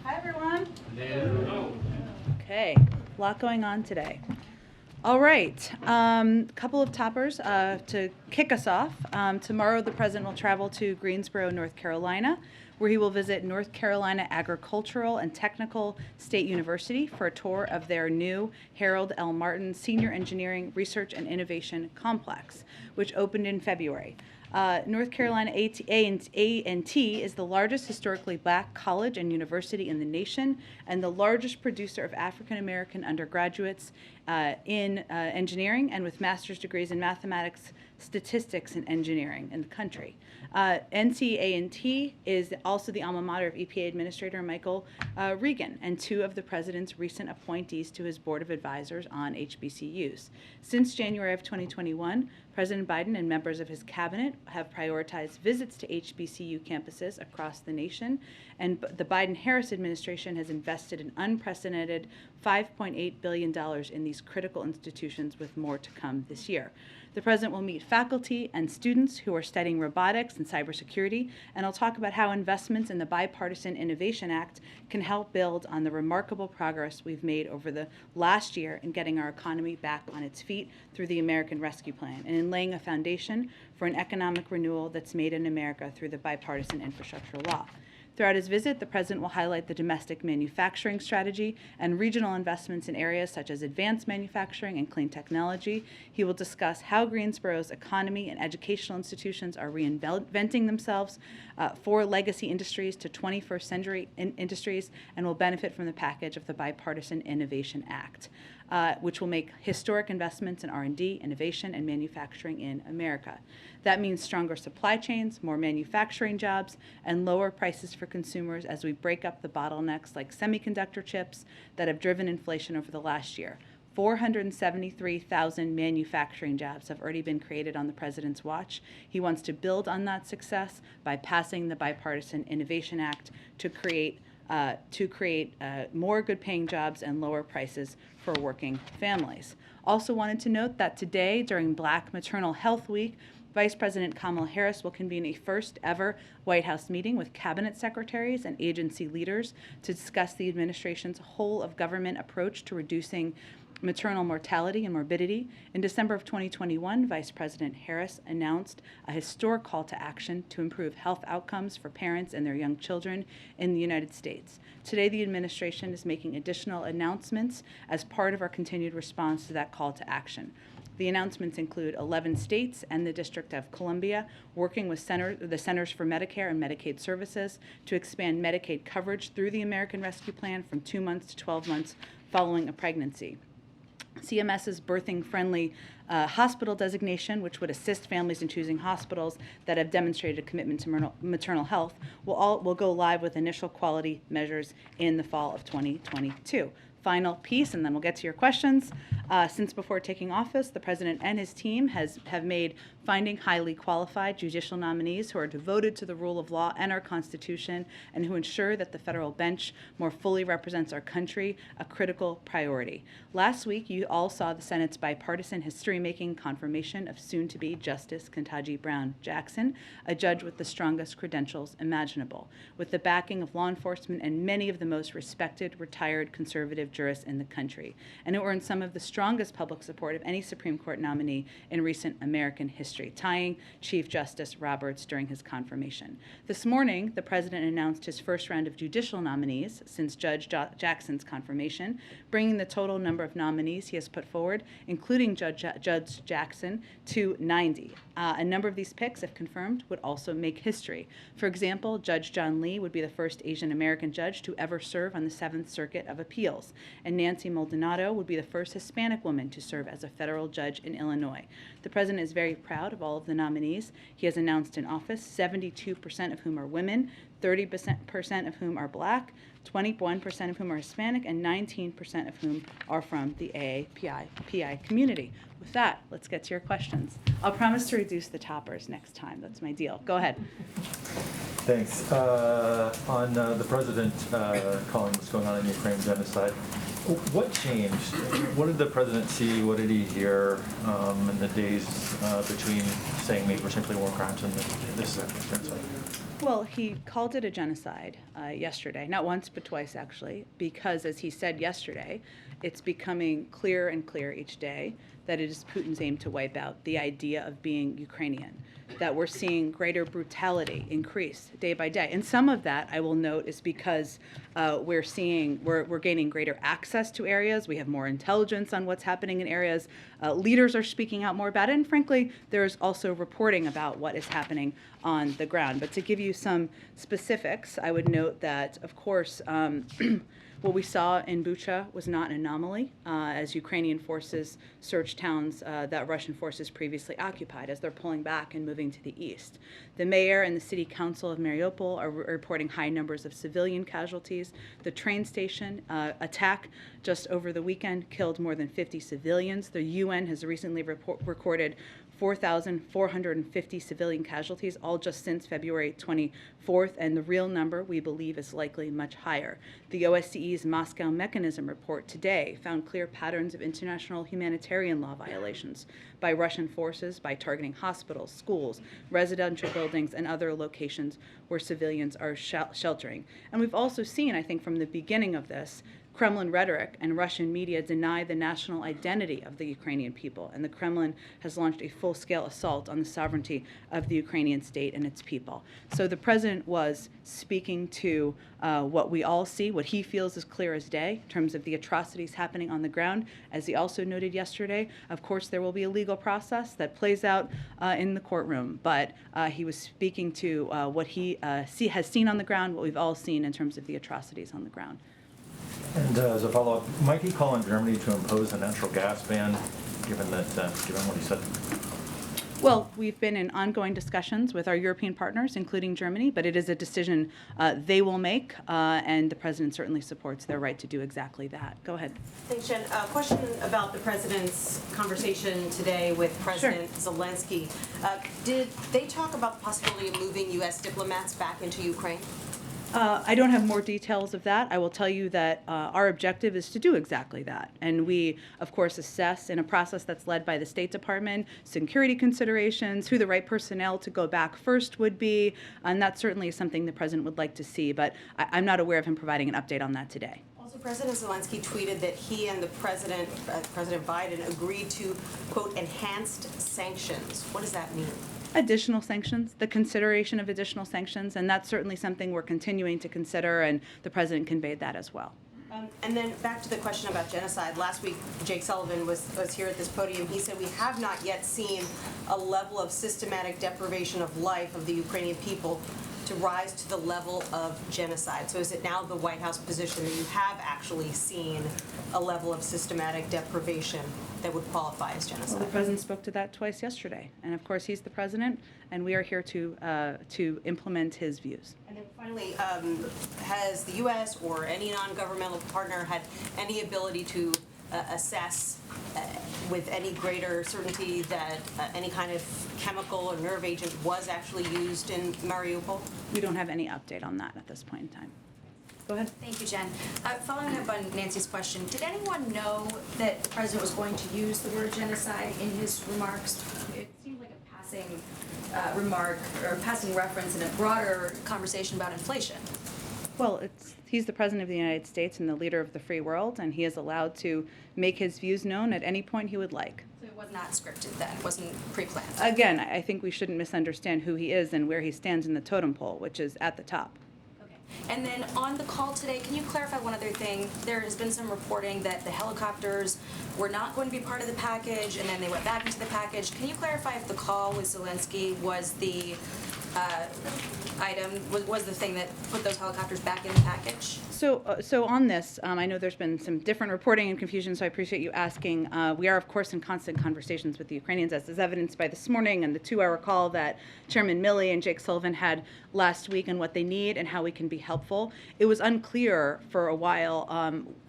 Hi, everyone. Hello. Okay, a lot going on today. All right, couple of toppers to kick us off. Tomorrow, the president will travel to Greensboro, North Carolina, where he will visit North Carolina Agricultural and Technical State University for a tour of their new Harold L. Martin Senior Engineering Research and Innovation Complex, which opened in February. North Carolina A&T is the largest historically black college and university in the nation and the largest producer of African American undergraduates in engineering and with master's degrees in mathematics, statistics, and engineering in the country. NCA&T is also the alma mater of EPA Administrator Michael Regan and two of the president's recent appointees to his board of advisors on HBCUs. Since January of 2021, President Biden and members of his cabinet have prioritized visits to HBCU campuses across the nation, and the Biden-Harris administration has invested an unprecedented $5.8 billion in these critical institutions, with more to come this year. The president will meet faculty and students who are studying robotics and cybersecurity, and I'll talk about how investments in the Bipartisan Innovation Act can help build on the remarkable progress we've made over the last year in getting our economy back on its feet through the American Rescue Plan and in laying a foundation for an economic renewal that's made in America through the Bipartisan Infrastructure Law. Throughout his visit, the president will highlight the domestic manufacturing strategy and regional investments in areas such as advanced manufacturing and clean technology. He will discuss how Greensboro's economy and educational institutions are reinventing themselves for legacy industries to 21st century industries, and will benefit from the package of the Bipartisan Innovation Act, which will make historic investments in R&D, innovation, and manufacturing in America. That means stronger supply chains, more manufacturing jobs, and lower prices for consumers as we break up the bottlenecks like semiconductor chips that have driven inflation over the last year. 473,000 manufacturing jobs have already been created on the president's watch. He wants to build on that success by passing the Bipartisan Innovation Act to create more good-paying jobs and lower prices for working families. Also wanted to note that today, during Black Maternal Health Week, Vice President Kamala Harris will convene a first-ever White House meeting with cabinet secretaries and agency leaders to discuss the administration's whole-of-government approach to reducing maternal mortality and morbidity. In December of 2021, Vice President Harris announced a historic call to action to improve health outcomes for parents and their young children in the United States. Today, the administration is making additional announcements as part of our continued response to that call to action. The announcements include 11 states and the District of Columbia working with the Centers for Medicare and Medicaid Services to expand Medicaid coverage through the American Rescue Plan from 2 months to 12 months following a pregnancy. CMS's birthing-friendly hospital designation, which would assist families in choosing hospitals that have demonstrated a commitment to maternal health, will go live with initial quality measures in the fall of 2022. Final piece, and then we'll get to your questions. Since before taking office, the president and his team have made finding highly qualified judicial nominees who are devoted to the rule of law and our Constitution and who ensure that the federal bench more fully represents our country a critical priority. Last week, you all saw the Senate's bipartisan history-making confirmation of soon-to-be Justice Ketanji Brown Jackson, a judge with the strongest credentials imaginable, with the backing of law enforcement and many of the most respected retired conservative jurists in the country, and it earned some of the strongest public support of any Supreme Court nominee in recent American history, tying Chief Justice Roberts during his confirmation. This morning, the president announced his first round of judicial nominees since Judge Jackson's confirmation, bringing the total number of nominees he has put forward, including Judge Jackson, to 90. A number of these picks, if confirmed, would also make history. For example, Judge John Lee would be the first Asian American judge to ever serve on the Seventh Circuit of Appeals, and Nancy Maldonado would be the first Hispanic woman to serve as a federal judge in Illinois. The president is very proud of all of the nominees he has announced in office, 72% of whom are women, 30% of whom are black, 21% of whom are Hispanic, and 19% of whom are from the AAPI community. With that, let's get to your questions. I'll promise to reduce the toppers next time. That's my deal. Go ahead. Thanks. On the president calling what's going on in Ukraine genocide, what changed? What did the president see? What did he hear in the days between saying 8% war crimes and this genocide? Well, he called it a genocide yesterday, not once but twice actually, because as he said yesterday, it's becoming clearer and clearer each day that it is Putin's aim to wipe out the idea of being Ukrainian, that we're seeing greater brutality increase day by day. And some of that, I will note, is because we're gaining greater access to areas. We have more intelligence on what's happening in areas. Leaders are speaking out more about it. And frankly, there's also reporting about what is happening on the ground. But to give you some specifics, I would note that, of course, what we saw in Bucha was not an anomaly as Ukrainian forces searched towns that Russian forces previously occupied as they're pulling back and moving to the east. The mayor and the city council of Mariupol are reporting high numbers of civilian casualties. The train station attack just over the weekend killed more than 50 civilians. The UN has recently recorded 4,450 civilian casualties, all just since February 24th, and the real number, we believe, is likely much higher. The OSCE's Moscow Mechanism report today found clear patterns of international humanitarian law violations by Russian forces by targeting hospitals, schools, residential buildings, and other locations where civilians are sheltering. And we've also seen, I think, from the beginning of this, Kremlin rhetoric and Russian media deny the national identity of the Ukrainian people, and the Kremlin has launched a full-scale assault on the sovereignty of the Ukrainian state and its people. So the president was speaking to what we all see, what he feels is clear as day in terms of the atrocities happening on the ground. As he also noted yesterday, of course, there will be a legal process that plays out in the courtroom, but he was speaking to what he has seen on the ground, what we've all seen in terms of the atrocities on the ground. And as a follow-up, might he call on Germany to impose a natural gas ban, given what he said? Well, we've been in ongoing discussions with our European partners, including Germany, but it is a decision they will make, and the president certainly supports their right to do exactly that. Go ahead. Thanks, Jen. A question about the president's conversation today with President Zelensky. Did they talk about the possibility of moving U.S. diplomats back into Ukraine? I don't have more details of that. I will tell you that our objective is to do exactly that. And we, of course, assess in a process that's led by the State Department, security considerations, who the right personnel to go back first would be, and that certainly is something the president would like to see, but I'm not aware of him providing an update on that today. Also, President Zelensky tweeted that he and the President Biden agreed to, quote, enhanced sanctions. What does that mean? Additional sanctions, the consideration of additional sanctions, and that's certainly something we're continuing to consider, and the president conveyed that as well. And then back to the question about genocide. Last week, Jake Sullivan was here at this podium. He said we have not yet seen a level of systematic deprivation of life of the Ukrainian people to rise to the level of genocide. So is it now the White House position that you have actually seen a level of systematic deprivation that would qualify as genocide? Well, the president spoke to that twice yesterday, and of course he's the president, and we are here to implement his views. And then finally, has the U.S. or any non-governmental partner had any ability to assess with any greater certainty that any kind of chemical or nerve agent was actually used in Mariupol? We don't have any update on that at this point in time. Go ahead. Thank you, Jen. Following up on Nancy's question, did anyone know that the president was going to use the word genocide in his remarks? It seemed like a passing remark or passing reference in a broader conversation about inflation. Well, he's the president of the United States and the leader of the free world, and he is allowed to make his views known at any point he would like. So it was not scripted then, it wasn't pre-planned? Again, I think we shouldn't misunderstand who he is and where he stands in the totem pole, which is at the top. Okay. And then on the call today, can you clarify one other thing? There has been some reporting that the helicopters were not going to be part of the package, and then they went back into the package. Can you clarify if the call with Zelensky was the was the thing that put those helicopters back in the package? So on this, I know there's been some different reporting and confusion, so I appreciate you asking. We are, of course, in constant conversations with the Ukrainians, as is evidenced by this morning and the 2-hour call that Chairman Milley and Jake Sullivan had last week on what they need and how we can be helpful. It was unclear for a while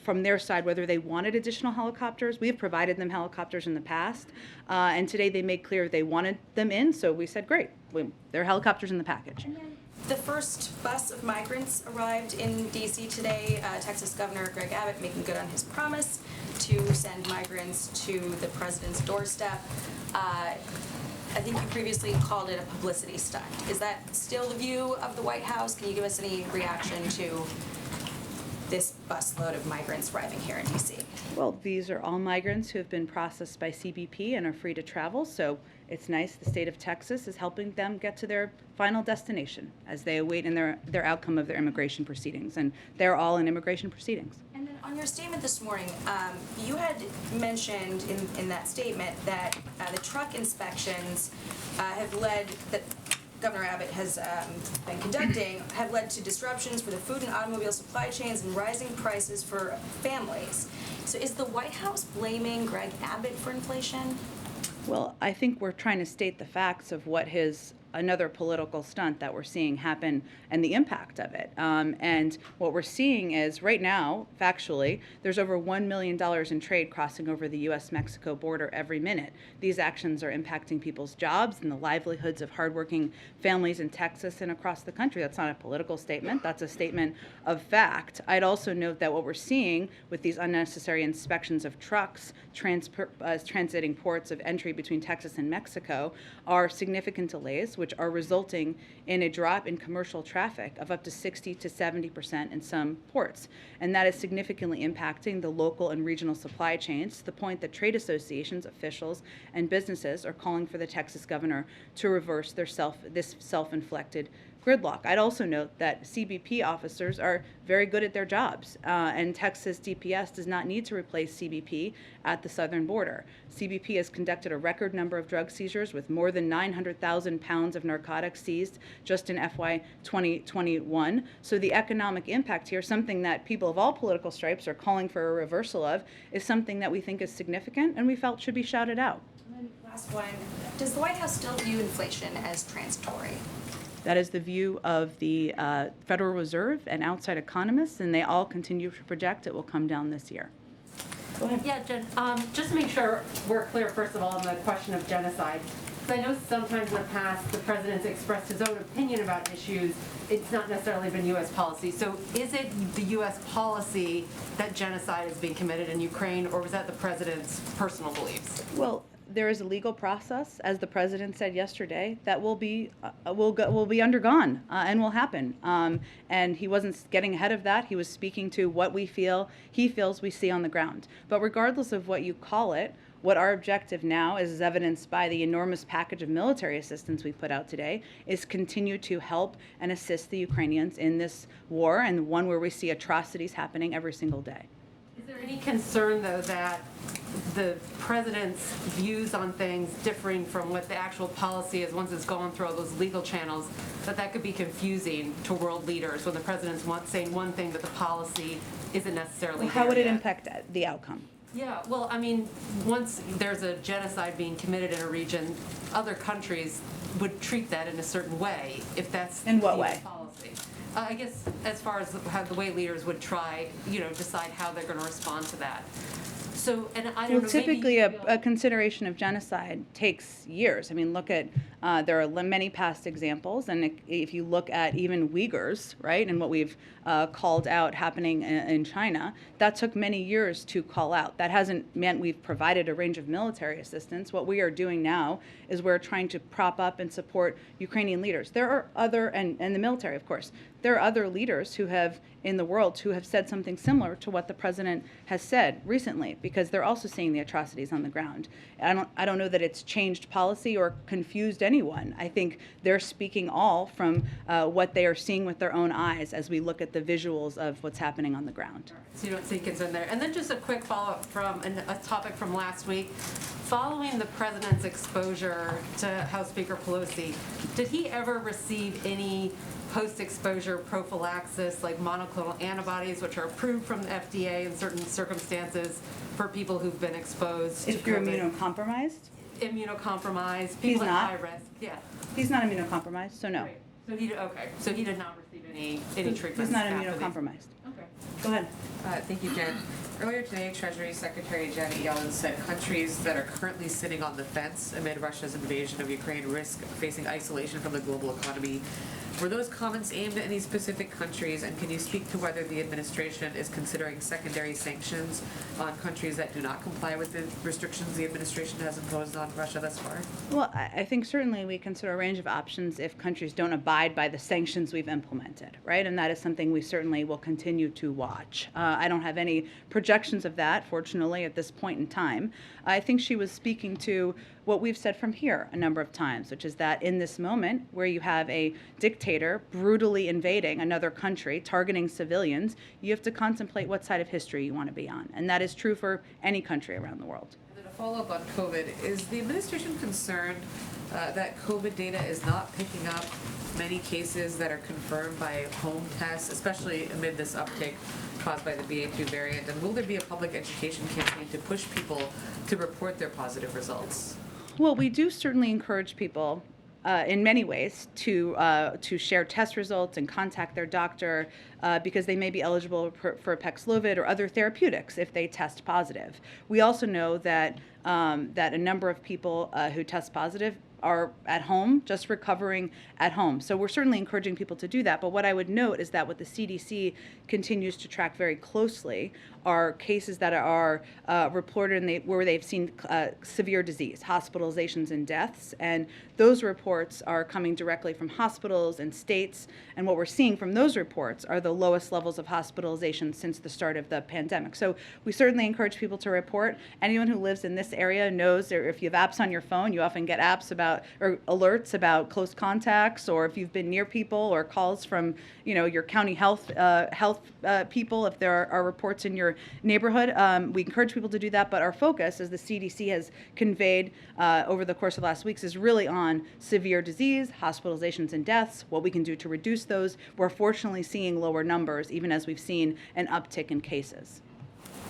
from their side whether they wanted additional helicopters. We have provided them helicopters in the past, and today they made clear they wanted them in, so we said, great, there are helicopters in the package. The first bus of migrants arrived in D.C. today. Texas Governor Greg Abbott making good on his promise to send migrants to the president's doorstep. I think you previously called it a publicity stunt. Is that still the view of the White House? Can you give us any reaction to this busload of migrants arriving here in D.C.? Well, these are all migrants who have been processed by CBP and are free to travel, so it's nice the state of Texas is helping them get to their final destination as they await in their outcome of their immigration proceedings, and they're all in immigration proceedings. And then on your statement this morning, you had mentioned in that statement that the truck inspections have led, that Governor Abbott has been conducting, have led to disruptions for the food and automobile supply chains and rising prices for families. So is the White House blaming Greg Abbott for inflation? Well, I think we're trying to state the facts of what another political stunt that we're seeing happen and the impact of it. And what we're seeing is right now, factually, there's over $1 million in trade crossing over the U.S.-Mexico border every minute. These actions are impacting people's jobs and the livelihoods of hardworking families in Texas and across the country. That's not a political statement. That's a statement of fact. I'd also note that what we're seeing with these unnecessary inspections of trucks transiting ports of entry between Texas and Mexico are significant delays, which are resulting in a drop in commercial traffic of up to 60 to 70% in some ports. And that is significantly impacting the local and regional supply chains to the point that trade associations, officials, and businesses are calling for the Texas governor to reverse this self-inflicted gridlock. I'd also note that CBP officers are very good at their jobs, and Texas DPS does not need to replace CBP at the southern border. CBP has conducted a record number of drug seizures with more than 900,000 pounds of narcotics seized just in FY 2021. So the economic impact here, something that people of all political stripes are calling for a reversal of, is something that we think is significant and we felt should be shouted out. And then last one, does the White House still view inflation as transitory? That is the view of the Federal Reserve and outside economists, and they all continue to project it will come down this year. Go ahead. Yeah, Jen, just to make sure we're clear, first of all, on the question of genocide, because I know sometimes in the past the president's expressed his own opinion about issues. It's not necessarily been U.S. policy. So is it the U.S. policy that genocide is being committed in Ukraine, or was that the president's personal beliefs? Well, there is a legal process, as the president said yesterday, that will be undergone and will happen. And he wasn't getting ahead of that. He was speaking to what he feels we see on the ground. But regardless of what you call it, what our objective now is evidenced by the enormous package of military assistance we put out today, is continue to help and assist the Ukrainians in this war, and one where we see atrocities happening every single day. Is there any concern, though, that the president's views on things differing from what the actual policy is once it's gone through all those legal channels, that could be confusing to world leaders when the president's saying one thing but the policy isn't necessarily How would it yet? impact the outcome? Yeah, well, I mean, once there's a genocide being committed in a region, other countries would treat that in a certain way if that's In what the way? policy. I guess as far as how the way leaders would try, decide how they're going to respond to that. So, and I don't know. Well, typically maybe a consideration of genocide takes years. I mean, look at, there are many past examples, and if you look at even Uyghurs, right, and what we've called out happening in China, that took many years to call out. That hasn't meant we've provided a range of military assistance. What we are doing now is we're trying to prop up and support Ukrainian leaders. There are other, and the military, of course, there are other leaders in the world who have said something similar to what the president has said recently, because they're also seeing the atrocities on the ground. I don't know that it's changed policy or confused anyone. I think they're speaking all from what they are seeing with their own eyes as we look at the visuals of what's happening on the ground. So you don't see concern there. And then just a quick follow-up from a topic from last week. Following the president's exposure to House Speaker Pelosi, did he ever receive any post-exposure prophylaxis like monoclonal antibodies, which are approved from the FDA in certain circumstances for people who've been exposed If to you're COVID? immunocompromised, Immunocompromised, He's people at not. high risk. Yeah. he's not immunocompromised, so no. Right. So he did not receive any treatment. He's not immunocompromised. Okay. Go ahead. Thank you, Jen. Earlier today, Treasury Secretary Janet Yellen said countries that are currently sitting on the fence amid Russia's invasion of Ukraine risk facing isolation from the global economy. Were those comments aimed at any specific countries, and can you speak to whether the administration is considering secondary sanctions on countries that do not comply with the restrictions the administration has imposed on Russia thus far? Well, I think certainly we consider a range of options if countries don't abide by the sanctions we've implemented, right? And that is something we certainly will continue to watch. I don't have any projections of that, fortunately, at this point in time. I think she was speaking to what we've said from here a number of times, which is that in this moment where you have a dictator brutally invading another country, targeting civilians, you have to contemplate what side of history you want to be on. And that is true for any country around the world. And then a follow-up on COVID. Is the administration concerned that COVID data is not picking up many cases that are confirmed by home tests, especially amid this uptick caused by the BA.2 variant? And will there be a public education campaign to push people to report their positive results? Well, we do certainly encourage people in many ways to share test results and contact their doctor because they may be eligible for Paxlovid or other therapeutics if they test positive. We also know that that a number of people who test positive are at home, just recovering at home. So we're certainly encouraging people to do that. But what I would note is that what the CDC continues to track very closely are cases that are reported where they've seen severe disease, hospitalizations and deaths. And those reports are coming directly from hospitals and states. And what we're seeing from those reports are the lowest levels of hospitalization since the start of the pandemic. So we certainly encourage people to report. Anyone who lives in this area knows, or if you have apps on your phone, you often get apps about or alerts about close contacts, or if you've been near people, or calls from your county health people if there are reports in your neighborhood. We encourage people to do that, but our focus, as the CDC has conveyed over the course of last weeks, is really on severe disease, hospitalizations and deaths, what we can do to reduce those. We're fortunately seeing lower numbers, even as we've seen an uptick in cases.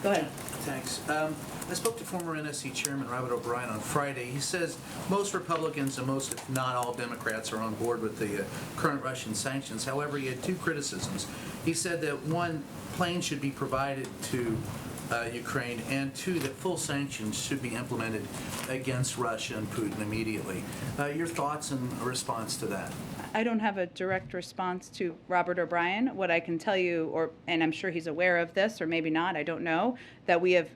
Go ahead. Thanks. I spoke to former NSC Chairman Robert O'Brien on Friday. He says most Republicans and most, if not all, Democrats are on board with the current Russian sanctions. However, he had two criticisms. He said that one, planes should be provided to Ukraine, and two, that full sanctions should be implemented against Russia and Putin immediately. Your thoughts and response to that? I don't have a direct response to Robert O'Brien. What I can tell you, and I'm sure he's aware of this, or maybe not, I don't know, that we have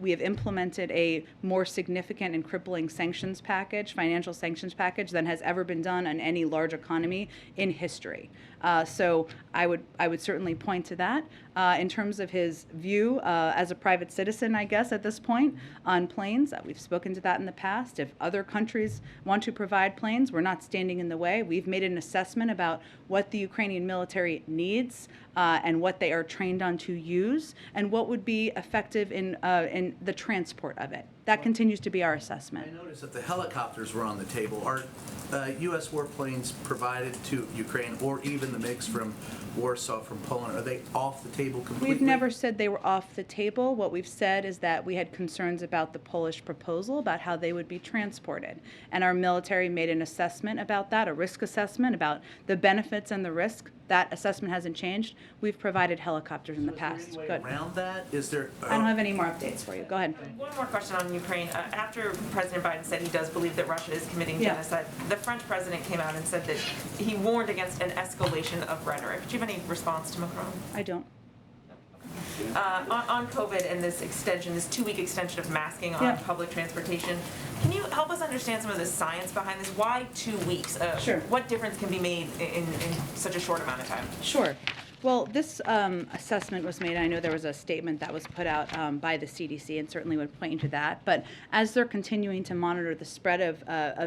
implemented a more significant and crippling sanctions package, financial sanctions package, than has ever been done on any large economy in history. So I would certainly point to that. In terms of his view as a private citizen, I guess, at this point, on planes, we've spoken to that in the past. If other countries want to provide planes, we're not standing in the way. We've made an assessment about what the Ukrainian military needs and what they are trained on to use, and what would be effective in the transport of it. That continues to be our assessment. I noticed that the helicopters were on the table. Are U.S. warplanes provided to Ukraine, or even the mix from Warsaw, from Poland, are they off the table completely? We've never said they were off the table. What we've said is that we had concerns about the Polish proposal, about how they would be transported. And our military made an assessment about that, a risk assessment about the benefits and the risk. That assessment hasn't changed. We've provided helicopters in the past. Is there any way around that? Is there? I don't have any more updates for you. Go ahead. One more question on Ukraine. After President Biden said he does believe that Russia is committing Yeah. genocide, the French president came out and said that he warned against an escalation of rhetoric. Do you have any response to Macron? I don't. On COVID and this extension, this 2-week extension of masking on Yeah. public transportation, can you help us understand some of the science behind this? Why 2 weeks? Sure. What difference can be made in such a short amount of time? Sure. Well, this assessment was made. I know there was a statement that was put out by the CDC, and certainly would point you to that. But as they're continuing to monitor the spread of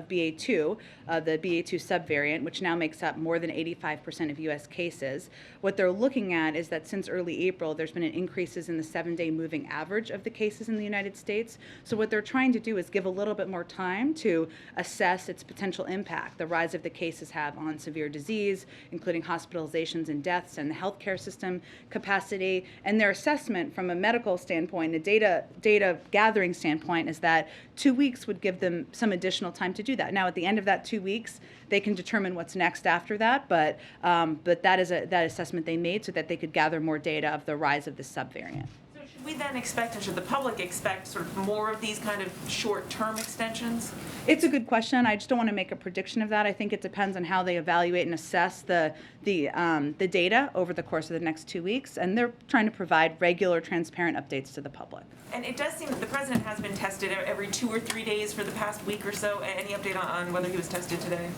BA.2, the BA.2 subvariant, which now makes up more than 85% of U.S. cases, what they're looking at is that since early April, there's been an increases in the 7-day moving average of the cases in the United States. So what they're trying to do is give a little bit more time to assess its potential impact, the rise of the cases have on severe disease, including hospitalizations and deaths, and the healthcare system capacity. And their assessment from a medical standpoint, a data gathering standpoint, is that 2 weeks would give them some additional time to do that. Now, at the end of that 2 weeks, they can determine what's next after that, but that is that assessment they made so that they could gather more data of the rise of the subvariant. So Should we then expect, and should the public expect sort of more of these kind of short-term extensions? It's a good question. I just don't want to make a prediction of that. I think it depends on how they evaluate and assess the data over the course of the next 2 weeks, and they're trying to provide regular, transparent updates to the public. And it does seem that the president has been tested every 2 or 3 days for the past week or so. Any update on whether he was tested today?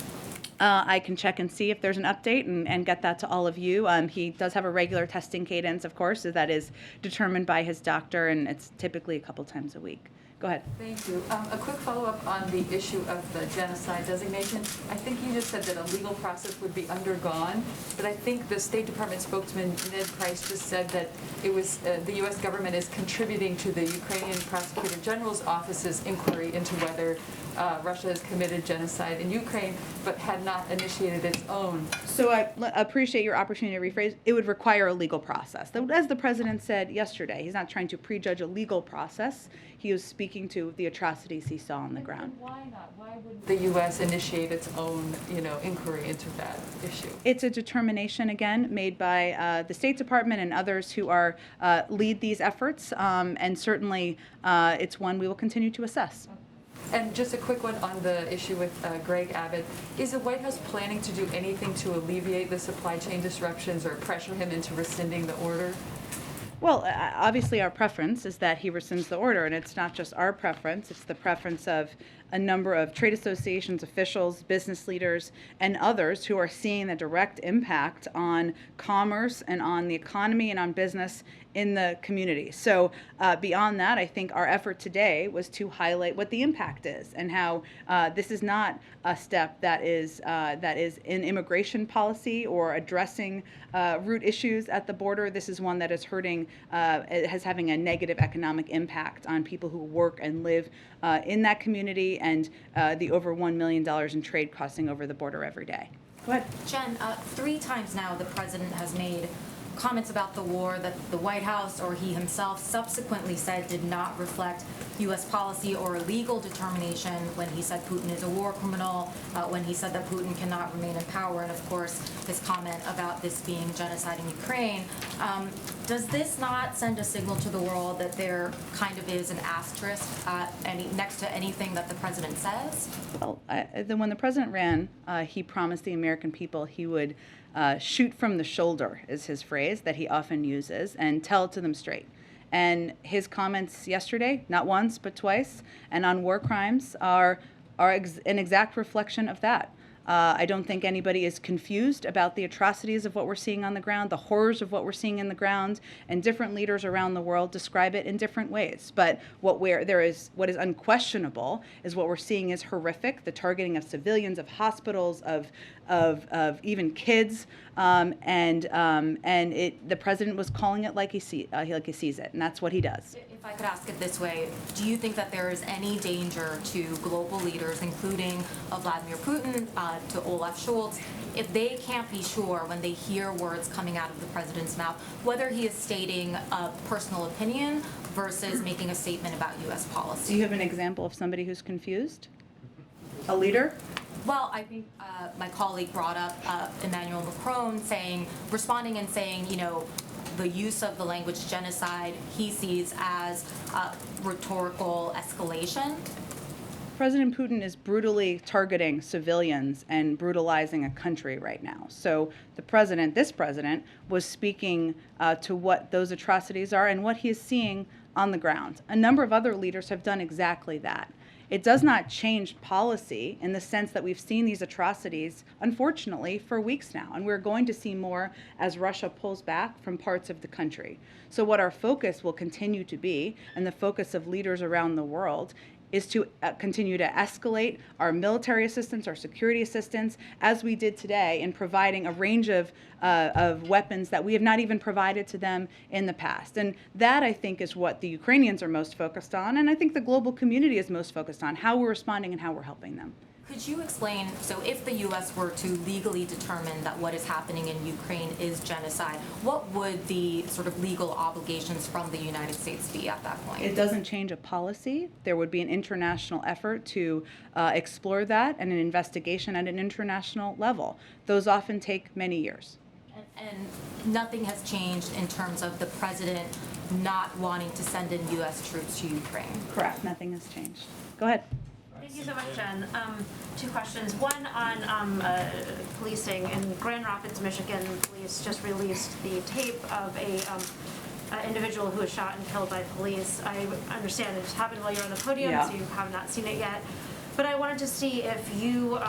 I can check and see if there's an update and get that to all of you. He does have a regular testing cadence, of course, so that is determined by his doctor, and it's typically a couple times a week. Go ahead. Thank you. A quick follow-up on the issue of the genocide designation. I think you just said that a legal process would be undergone, but I think the State Department spokesman, Ned Price, just said that it was the U.S. government is contributing to the Ukrainian Prosecutor General's office's inquiry into whether Russia has committed genocide in Ukraine, but had not initiated its own. So I appreciate your opportunity to rephrase. It would require a legal process. As the president said yesterday, he's not trying to prejudge a legal process. He was speaking to the atrocities he saw on the ground. And why not? Why wouldn't the U.S. initiate its own, inquiry into that issue? It's a determination, again, made by the State Department and others who are lead these efforts, and certainly it's one we will continue to assess. And just a quick one on the issue with Greg Abbott. Is the White House planning to do anything to alleviate the supply chain disruptions or pressure him into rescinding the order? Well, obviously our preference is that he rescinds the order, and it's not just our preference, it's the preference of a number of trade associations, officials, business leaders, and others who are seeing the direct impact on commerce and on the economy and on business in the community. So beyond that, I think our effort today was to highlight what the impact is and how this is not a step that is in immigration policy or addressing root issues at the border. This is one that is hurting, having a negative economic impact on people who work and live in that community, and the over $1 million in trade crossing over the border every day. Go ahead. Jen, 3 times now the president has made comments about the war that the White House or he himself subsequently said did not reflect U.S. policy or legal determination, when he said Putin is a war criminal, when he said that Putin cannot remain in power, and of course his comment about this being genocide in Ukraine. Does this not send a signal to the world that there kind of is an asterisk next to anything that the president says? Well, when the president ran, he promised the American people he would shoot from the shoulder, is his phrase that he often uses, and tell it to them straight. And his comments yesterday, not once but twice, and on war crimes are an exact reflection of that. I don't think anybody is confused about the atrocities of what we're seeing on the ground, the horrors of what we're seeing in the ground, and different leaders around the world describe it in different ways. But what is unquestionable is what we're seeing is horrific: the targeting of civilians, of hospitals, of even kids, the president was calling it like he sees it, and that's what he does. If I could ask it this way, do you think that there is any danger to global leaders, including Vladimir Putin, to Olaf Scholz, if they can't be sure when they hear words coming out of the president's mouth, whether he is stating a personal opinion versus making a statement about U.S. policy? Do you have an example of somebody who's confused? A leader? Well, I think my colleague brought up Emmanuel Macron responding and saying, the use of the language genocide he sees as rhetorical escalation. President Putin is brutally targeting civilians and brutalizing a country right now. So this president, was speaking to what those atrocities are and what he is seeing on the ground. A number of other leaders have done exactly that. It does not change policy in the sense that we've seen these atrocities, unfortunately, for weeks now, and we're going to see more as Russia pulls back from parts of the country. So what our focus will continue to be, and the focus of leaders around the world, is to continue to escalate our military assistance, our security assistance, as we did today, in providing a range of weapons that we have not even provided to them in the past. And that, I think, is what the Ukrainians are most focused on, and I think the global community is most focused on, how we're responding and how we're helping them. Could you explain, so if the U.S. were to legally determine that what is happening in Ukraine is genocide, what would the sort of legal obligations from the United States be at that point? It doesn't change a policy. There would be an international effort to explore that, and an investigation at an international level. Those often take many years. And nothing has changed in terms of the president not wanting to send in U.S. troops to Ukraine. Correct, nothing has changed. Go ahead. Thank you so much, Jen. Two questions. One on policing. In Grand Rapids, Michigan, police just released the tape of a individual who was shot and killed by police. I understand it happened while you were on the podium, Yeah. so you have not seen it yet. But I wanted to see if you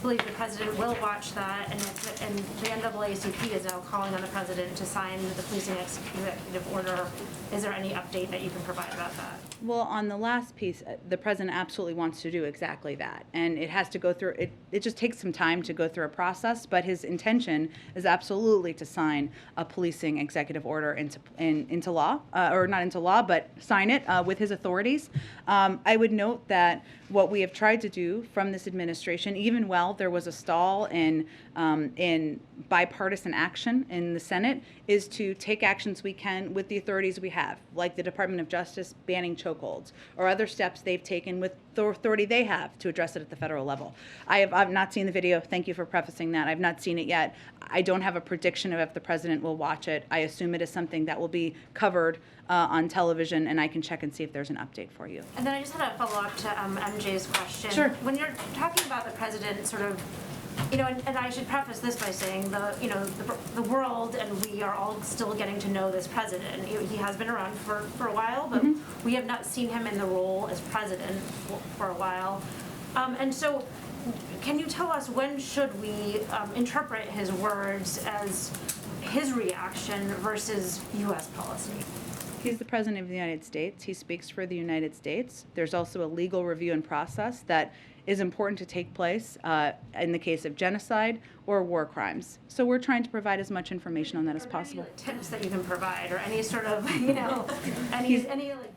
believe the president will watch that, and the NAACP is now calling on the president to sign the policing executive order. Is there any update that you can provide about that? Well, on the last piece, the president absolutely wants to do exactly that. And it has to go through, it just takes some time to go through a process, but his intention is absolutely to sign a policing executive order into law, or not into law, but sign it with his authorities. I would note that what we have tried to do from this administration, even while there was a stall in bipartisan action in the Senate, is to take actions we can with the authorities we have, like the Department of Justice banning chokeholds, or other steps they've taken with the authority they have to address it at the federal level. I've not seen the video. Thank you for prefacing that. I've not seen it yet. I don't have a prediction of if the president will watch it. I assume it is something that will be covered on television, and I can check and see if there's an update for you. And then I just had a follow-up to MJ's question. Sure. When you're talking about the president sort of, and I should preface this by saying the world and we are all still getting to know this president. He has been around for a while, but we have not seen him in the role as president for a while. And so can you tell us when should we interpret his words as his reaction versus U.S. policy? He's the President of the United States. He speaks for the United States. There's also a legal review and process that is important to take place in the case of genocide or war crimes. So we're trying to provide as much information on that as possible. Any tips that you can provide, or any sort of, any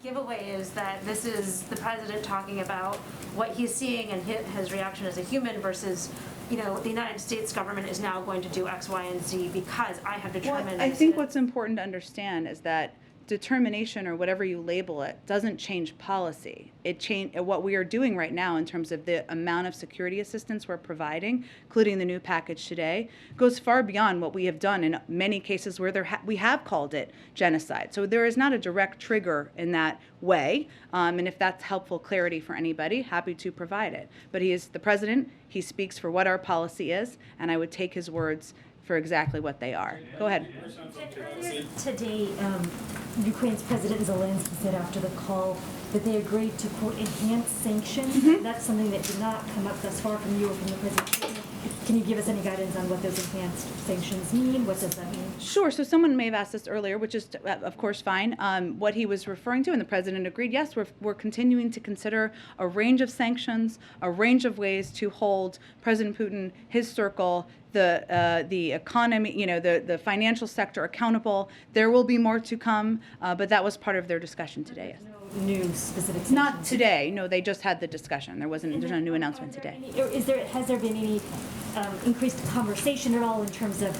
giveaways that this is the president talking about what he's seeing and his reaction as a human versus, the United States government is now going to do X, Y, and Z because I have determined. I think what's important to understand is that determination, or whatever you label it, doesn't change policy. What we are doing right now in terms of the amount of security assistance we're providing, including the new package today, goes far beyond what we have done in many cases where we have called it genocide. So there is not a direct trigger in that way, and if that's helpful clarity for anybody, happy to provide it. But he is the president, he speaks for what our policy is, and I would take his words for exactly what they are. Go ahead. Today, Ukraine's President Zelensky said after the call that they agreed to, quote, enhance sanctions. That's something that did not come up thus far from you or from the President. Can you give us any guidance on what those enhanced sanctions mean? What does that mean? Sure. So someone may have asked this earlier, which is, of course, fine. What he was referring to, and the president agreed, yes, we're continuing to consider a range of sanctions, a range of ways to hold President Putin, his circle, the economy, the financial sector accountable. There will be more to come, but that was part of their discussion today. Yes. No new specific sanctions? Not today. No, they just had the discussion. There's no new announcement today. Has there been any increased conversation at all in terms of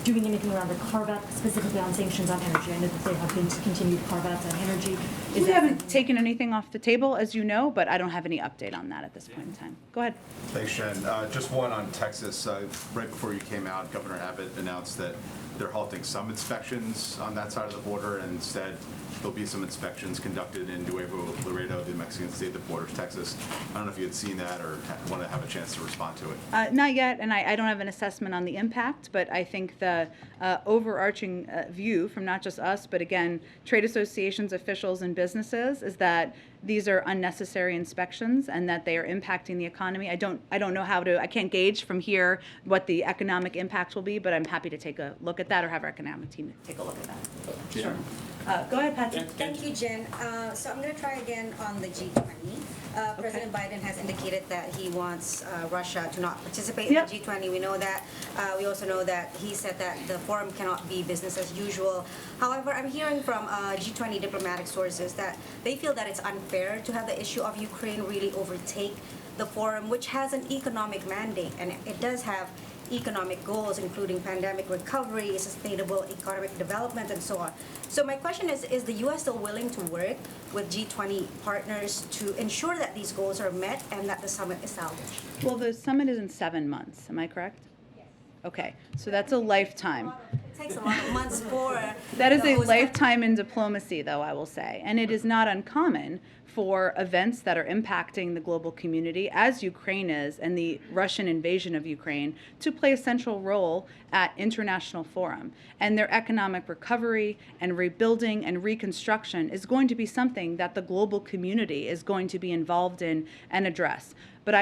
doing anything around the carve-out, specifically on sanctions on energy? I know that there have been continued carve-outs on energy. We haven't taken anything off the table, as you know, but I don't have any update on that at this point in time. Go ahead. Thanks, Jen. Just one on Texas. Right before you came out, Governor Abbott announced that they're halting some inspections on that side of the border, and instead there'll be some inspections conducted in Nuevo Laredo, the Mexican state that borders Texas. I don't know if you had seen that or want to have a chance to respond to it. Not yet, and I don't have an assessment on the impact, but I think the overarching view from not just us, but again, trade associations, officials, and businesses is that these are unnecessary inspections and that they are impacting the economy. I don't know I can't gauge from here what the economic impact will be, but I'm happy to take a look at that or have our economic team take a look at that. Yeah. Sure. Go ahead, Patsy. Thank you, Jen. So I'm going to try again on the G20. President Biden has indicated that he wants Russia to not participate in the G20. We know that. We also know that he said that the forum cannot be business as usual. However, I'm hearing from G20 diplomatic sources that they feel that it's unfair to have the issue of Ukraine really overtake the forum, which has an economic mandate, and it does have economic goals, including pandemic recovery, sustainable economic development, and so on. So my question is the U.S. still willing to work with G20 partners to ensure that these goals are met and that the summit is salvaged? Well, the summit is in 7 months. Am I correct? Yes. Okay, so that's a lifetime. It's takes a lot of months for. That is a those- lifetime in diplomacy, though, I will say. And it is not uncommon for events that are impacting the global community, as Ukraine is, and the Russian invasion of Ukraine, to play a central role at international forum. And their economic recovery and rebuilding and reconstruction is going to be something that the global community is going to be involved in and address. But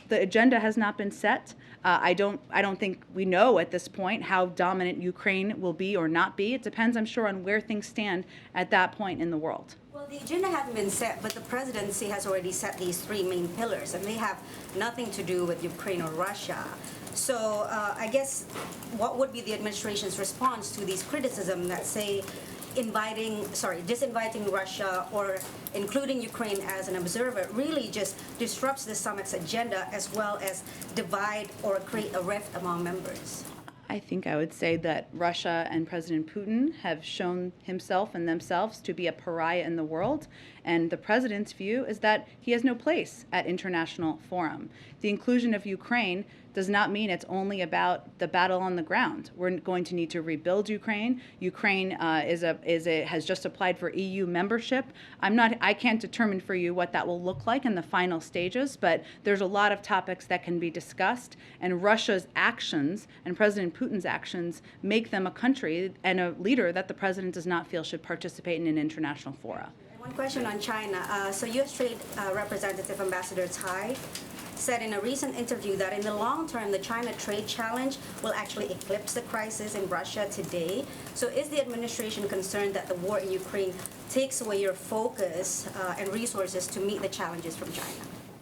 the agenda has not been set. I don't think we know at this point how dominant Ukraine will be or not be. It depends, I'm sure, on where things stand at that point in the world. Well, the agenda hasn't been set, but the presidency has already set these three main pillars, and they have nothing to do with Ukraine or Russia. So I guess what would be the administration's response to these criticisms that say disinviting Russia or including Ukraine as an observer really just disrupts the summit's agenda as well as divide or create a rift among members? I think I would say that Russia and President Putin have shown himself and themselves to be a pariah in the world, and the president's view is that he has no place at international forum. The inclusion of Ukraine does not mean it's only about the battle on the ground. We're going to need to rebuild Ukraine. Ukraine has just applied for EU membership. I can't determine for you what that will look like in the final stages, but there's a lot of topics that can be discussed, and Russia's actions and President Putin's actions make them a country and a leader that the president does not feel should participate in an international fora. One question on China. So U.S. Trade Representative Ambassador Tai said in a recent interview that in the long term, the China trade challenge will actually eclipse the crisis in Russia today. So is the administration concerned that the war in Ukraine takes away your focus and resources to meet the challenges from China?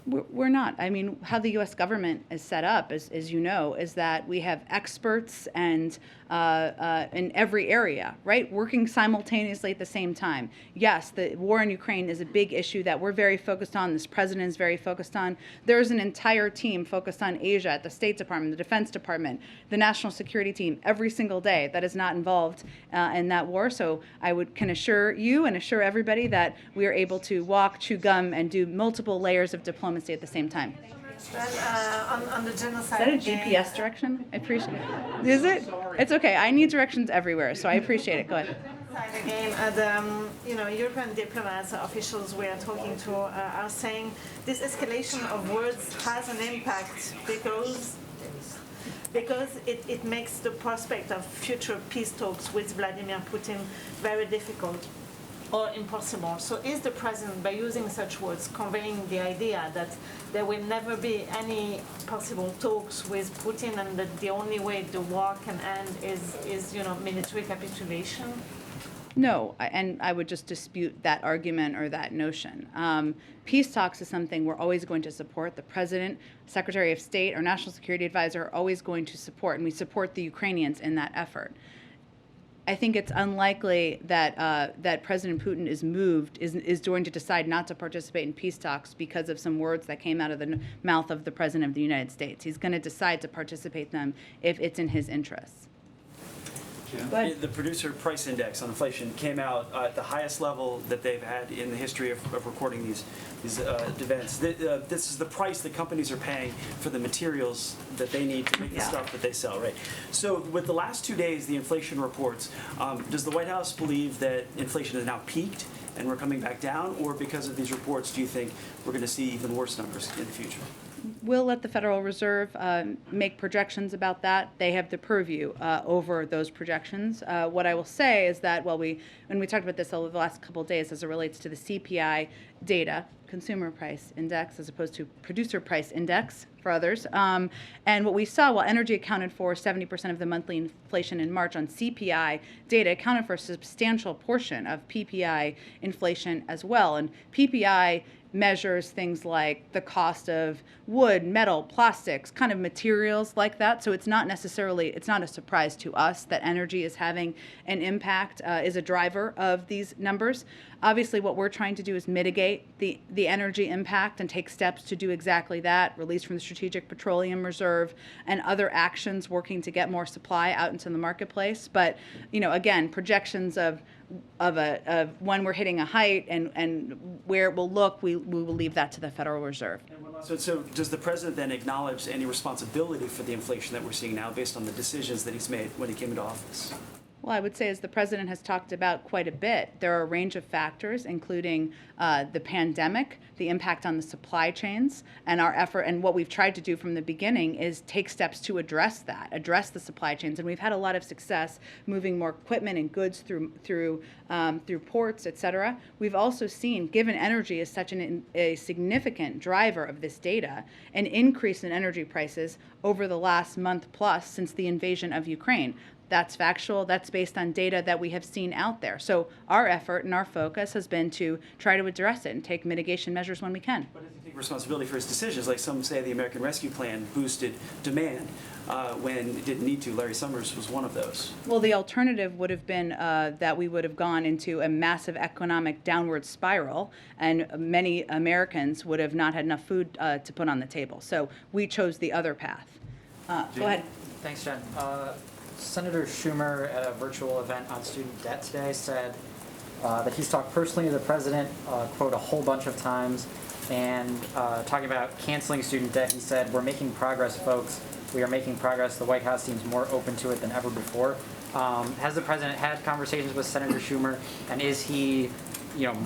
We're not. I mean, how the U.S. government is set up, as you know, is that we have experts and in every area, right, working simultaneously at the same time. Yes, the war in Ukraine is a big issue that we're very focused on. This president is very focused on. There's an entire team focused on Asia at the State Department, the Defense Department, the National Security Team, every single day that is not involved in that war. So I can assure you and assure everybody that we are able to walk, chew gum, and do multiple layers of diplomacy at the same time. On the genocide. Is that a GPS direction? I appreciate it. Is it? It's okay. I need directions everywhere, so I appreciate it. Go ahead. Again, European diplomats, officials we are talking to are saying this escalation of words has an impact because it makes the prospect of future peace talks with Vladimir Putin very difficult or impossible. So is the president, by using such words, conveying the idea that there will never be any possible talks with Putin and that the only way the war can end is military capitulation? No, and I would just dispute that argument or that notion. Peace talks is something we're always going to support. The president, Secretary of State, or National Security Advisor are always going to support, and we support the Ukrainians in that effort. I think it's unlikely that that President Putin is going to decide not to participate in peace talks because of some words that came out of the mouth of the President of the United States. He's going to decide to participate in them if it's in his interests. The producer price index on inflation came out at the highest level that they've had in the history of recording these events. This is the price that companies are paying for the materials that they need to make the stuff that they sell, right? So with the last 2 days, the inflation reports, does the White House believe that inflation has now peaked and we're coming back down, or because of these reports, do you think we're going to see even worse numbers in the future? We'll let the Federal Reserve make projections about that. They have the purview over those projections. What I will say is that when we talked about this over the last couple of days as it relates to the CPI data, Consumer Price Index, as opposed to Producer Price Index for others. And what we saw, while energy accounted for 70% of the monthly inflation in March, on CPI data accounted for a substantial portion of PPI inflation as well. And PPI measures things like the cost of wood, metal, plastics, kind of materials like that. So it's not a surprise to us that energy is having an impact, is a driver of these numbers. Obviously, what we're trying to do is mitigate the energy impact and take steps to do exactly that, release from the Strategic Petroleum Reserve and other actions working to get more supply out into the marketplace. But, again, projections of when we're hitting a height and where it will look, we will leave that to the Federal Reserve. So does the president then acknowledge any responsibility for the inflation that we're seeing now based on the decisions that he's made when he came into office? Well, I would say, as the president has talked about quite a bit, there are a range of factors, including the pandemic, the impact on the supply chains, and our effort. And what we've tried to do from the beginning is take steps to address that, address the supply chains. And we've had a lot of success moving more equipment and goods through ports, et cetera. We've also seen, given energy is such a significant driver of this data, an increase in energy prices over the last month plus since the invasion of Ukraine. That's factual. That's based on data that we have seen out there. So our effort and our focus has been to try to address it and take mitigation measures when we can. But does he take responsibility for his decisions? Like some say the American Rescue Plan boosted demand when it didn't need to. Larry Summers was one of those. Well, the alternative would have been that we would have gone into a massive economic downward spiral, and many Americans would have not had enough food to put on the table. So we chose the other path. Go ahead. Thanks, Jen. Senator Schumer at a virtual event on student debt today said that he's talked personally to the president, quote, a whole bunch of times, and talking about canceling student debt. He said, "We're making progress, folks. We are making progress. The White House seems more open to it than ever before." Has the president had conversations with Senator Schumer, and is he,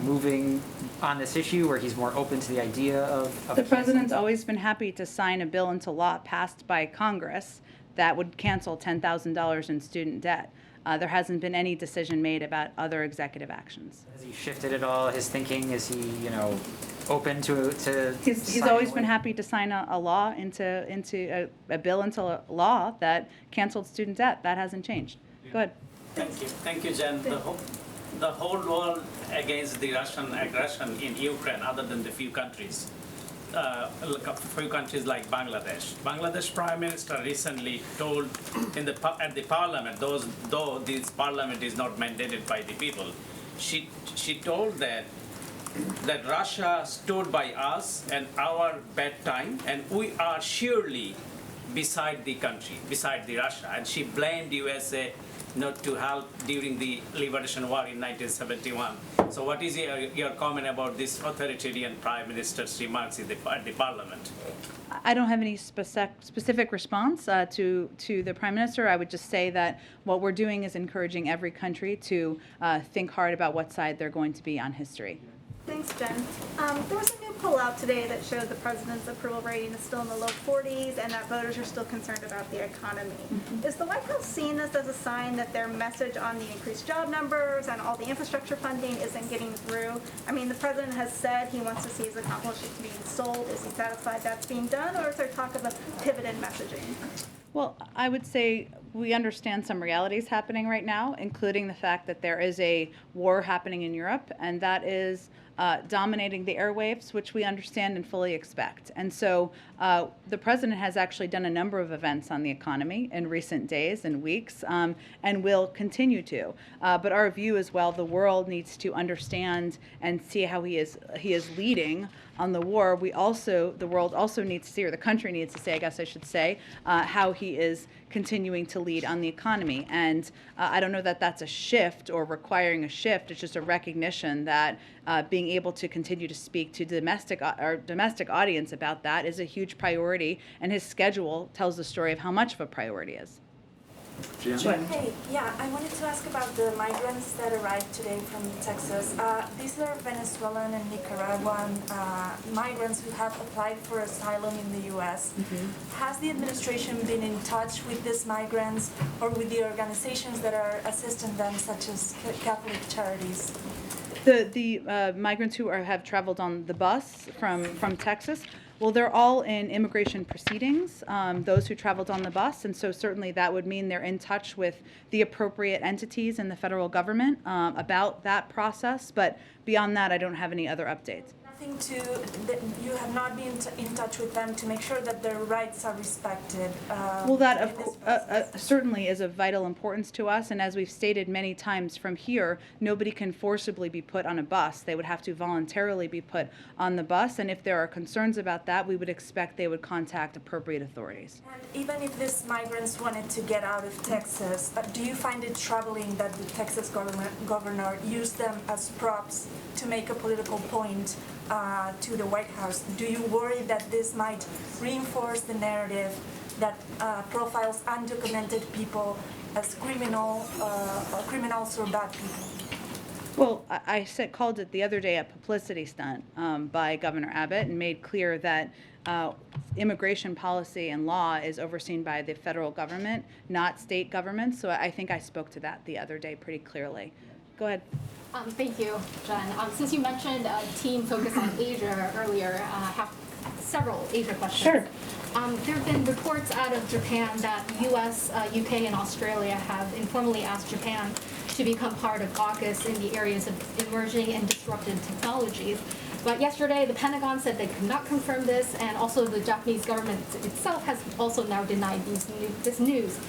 moving on this issue where he's more open to the idea of The president's always been happy to sign a bill into law passed by Congress that would cancel $10,000 in student debt. There hasn't been any decision made about other executive actions. Has he shifted at all his thinking? Is he, open to He's always been happy to sign a law into a bill into law that canceled student debt. That hasn't changed. Go ahead. Thank you, Jen. The whole world against the Russian aggression in Ukraine, other than the few countries. A few countries like Bangladesh. Bangladesh Prime Minister recently told at the parliament, though this parliament is not mandated by the people, she told that Russia stood by us and our bad time, and we are surely beside the country, beside the Russia, and she blamed USA not to help during the Liberation War in 1971. So what is your comment about this authoritarian Prime Minister's remarks at the Parliament? I don't have any specific response to the Prime Minister. I would just say that what we're doing is encouraging every country to think hard about what side they're going to be on history. Thanks, Jen. There was a new poll out today that showed the president's approval rating is still in the low 40s and that voters are still concerned about the economy. Is the White House seeing this as a sign that their message on the increased job numbers and all the infrastructure funding isn't getting through? I mean, the president has said he wants to see his accomplishments being sold. Is he satisfied that's being done, or is there talk of a pivot in messaging? Well, I would say we understand some realities happening right now, including the fact that there is a war happening in Europe, and that is dominating the airwaves, which we understand and fully expect. And so the president has actually done a number of events on the economy in recent days and weeks, and will continue to. But our view as well, the world needs to understand and see how he is leading on the war. The world also needs to see, or the country needs to see, I guess I should say, how he is continuing to lead on the economy. And I don't know that that's a shift or requiring a shift. It's just a recognition that being able to continue to speak to our domestic audience about that is a huge priority, and his schedule tells the story of how much of a priority it is. Hey, yeah, I wanted to ask about the migrants that arrived today from Texas. These are Venezuelan and Nicaraguan migrants who have applied for asylum in the U.S. Has the administration been in touch with these migrants or with the organizations that are assisting them, such as Catholic Charities? The migrants who have traveled on the bus from Texas, well, they're all in immigration proceedings, those who traveled on the bus, and so certainly that would mean they're in touch with the appropriate entities in the federal government about that process, but beyond that, I don't have any other updates. You have not been in touch with them to make sure that their rights are respected. Well, that certainly is of vital importance to us, and as we've stated many times from here, nobody can forcibly be put on a bus. They would have to voluntarily be put on the bus, and if there are concerns about that, we would expect they would contact appropriate authorities. And even if these migrants wanted to get out of Texas, do you find it troubling that the Texas governor used them as props to make a political point to the White House? Do you worry that this might reinforce the narrative that profiles undocumented people as criminals or bad people? Well, called it the other day a publicity stunt by Governor Abbott and made clear that immigration policy and law is overseen by the federal government, not state governments. So I think I spoke to that the other day pretty clearly. Go ahead. Thank you, Jen. Since you mentioned a team focused on Asia earlier, I have several Asia questions. Sure. There have been reports out of Japan that U.S., UK, and Australia have informally asked Japan to become part of AUKUS in the areas of emerging and disruptive technologies. But yesterday, the Pentagon said they could not confirm this, and also the Japanese government itself has also now denied this news.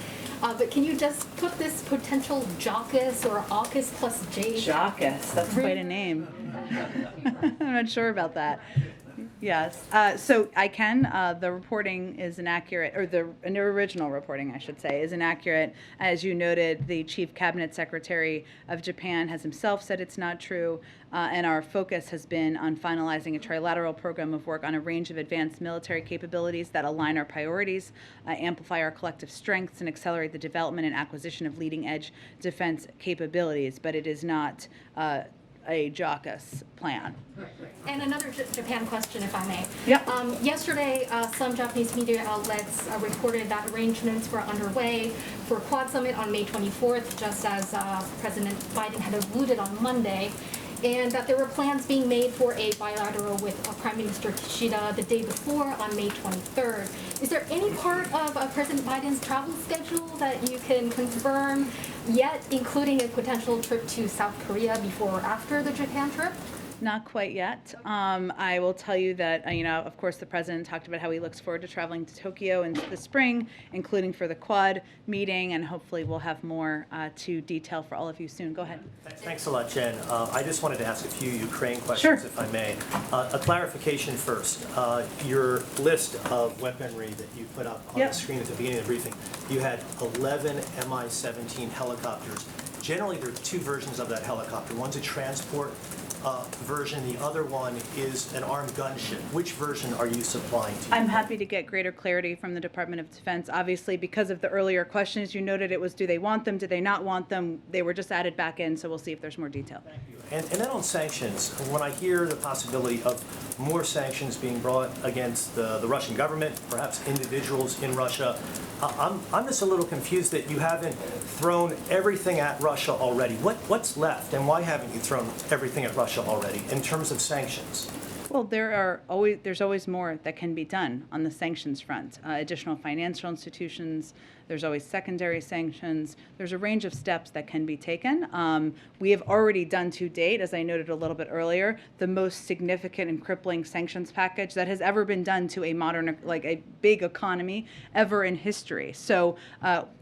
But can you just put this potential JAUKUS or AUKUS plus J? JAUKUS, that's quite a name. I'm not sure about that. Yes, so I can. The reporting is inaccurate, or the original reporting, I should say, is inaccurate. As you noted, the Chief Cabinet Secretary of Japan has himself said it's not true, and our focus has been on finalizing a trilateral program of work on a range of advanced military capabilities that align our priorities, amplify our collective strengths, and accelerate the development and acquisition of leading-edge defense capabilities. But it is not a JAUKUS plan. And another Japan question, if I may. Yep. Yesterday, some Japanese media outlets reported that arrangements were underway for a Quad Summit on May 24th, just as President Biden had alluded on Monday, and that there were plans being made for a bilateral with Prime Minister Kishida the day before on May 23rd. Is there any part of President Biden's travel schedule that you can confirm yet, including a potential trip to South Korea before or after the Japan trip? Not quite yet. I will tell you that, of course, the president talked about how he looks forward to traveling to Tokyo in the spring, including for the Quad meeting, and hopefully we'll have more to detail for all of you soon. Go ahead. Thanks a lot, Jen. I just wanted to ask a few Ukraine questions, if I may. A clarification first. Your list of weaponry that you put up on the screen at the beginning of the briefing, you had 11 Mi-17 helicopters. Generally, there are two versions of that helicopter. One's a transport version, the other one is an armed gunship. Which version are you supplying to? I'm happy to get greater clarity from the Department of Defense. Obviously, because of the earlier questions, you noted it was, do they want them, do they not want them? They were just added back in, so we'll see if there's more detail. Thank you. And then on sanctions, when I hear the possibility of more sanctions being brought against the Russian government, perhaps individuals in Russia, I'm just a little confused that you haven't thrown everything at Russia already. What's left, and why haven't you thrown everything at Russia already in terms of sanctions? Well, there's always more that can be done on the sanctions front. Additional financial institutions, there's always secondary sanctions. There's a range of steps that can be taken. We have already done to date, as I noted a little bit earlier, the most significant and crippling sanctions package that has ever been done to a modern, like a big economy ever in history. So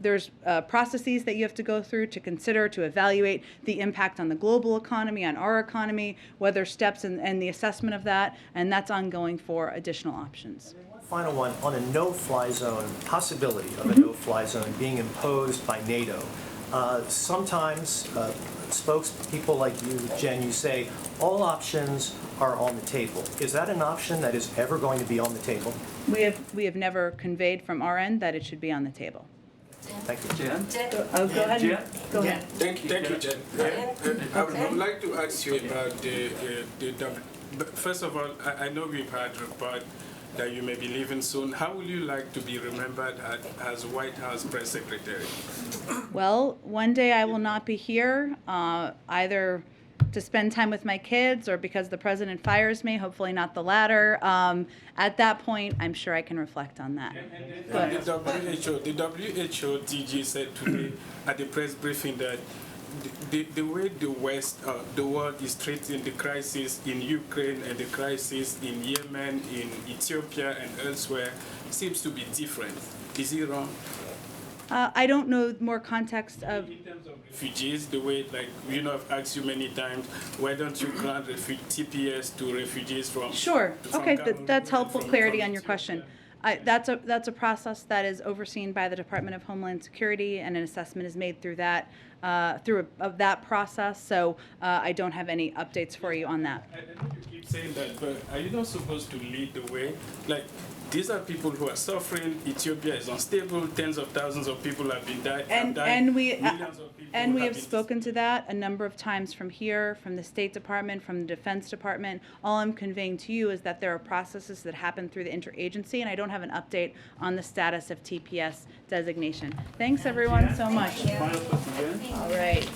there's processes that you have to go through to consider, to evaluate the impact on the global economy, on our economy, whether steps and the assessment of that, and that's ongoing for additional options. Final one, on a no-fly zone, possibility of a no-fly zone being imposed by NATO. Sometimes spokespeople like you, Jen, you say all options are on the table. Is that an option that is ever going to be on the table? We have never conveyed from our end that it should be on the table. Thank you. Jen? Oh, go ahead. Jen? Go ahead. Thank you, Jen. I would like to ask you about first of all, I know we've had a report that you may be leaving soon. How will you like to be remembered as White House press secretary? Well, one day I will not be here, either to spend time with my kids or because the president fires me, hopefully not the latter. At that point, I'm sure I can reflect on that. The WHO DG said today at the press briefing that the way the world is treating the crisis in Ukraine and the crisis in Yemen, in Ethiopia and elsewhere seems to be different. Is it wrong? I don't know more context of... In terms of refugees, the way, like, I've asked you many times, why don't you grant TPS to refugees from... Sure. Okay, that's helpful clarity on your Ethiopia? question. That's a process that is overseen by the Department of Homeland Security, and an assessment is made through that that process. So I don't have any updates for you on that. I know you keep saying that, but are you not supposed to lead the way? Like, These are people who are suffering. Ethiopia is unstable. Tens of thousands of people have been died. And we Millions of people and we have been spoken to that a number of times from here, from the State Department, from the Defense Department. All I'm conveying to you is that there are processes that happen through the interagency, and I don't have an update on the status of TPS designation. Thanks everyone so much. Final question, Jen? All right.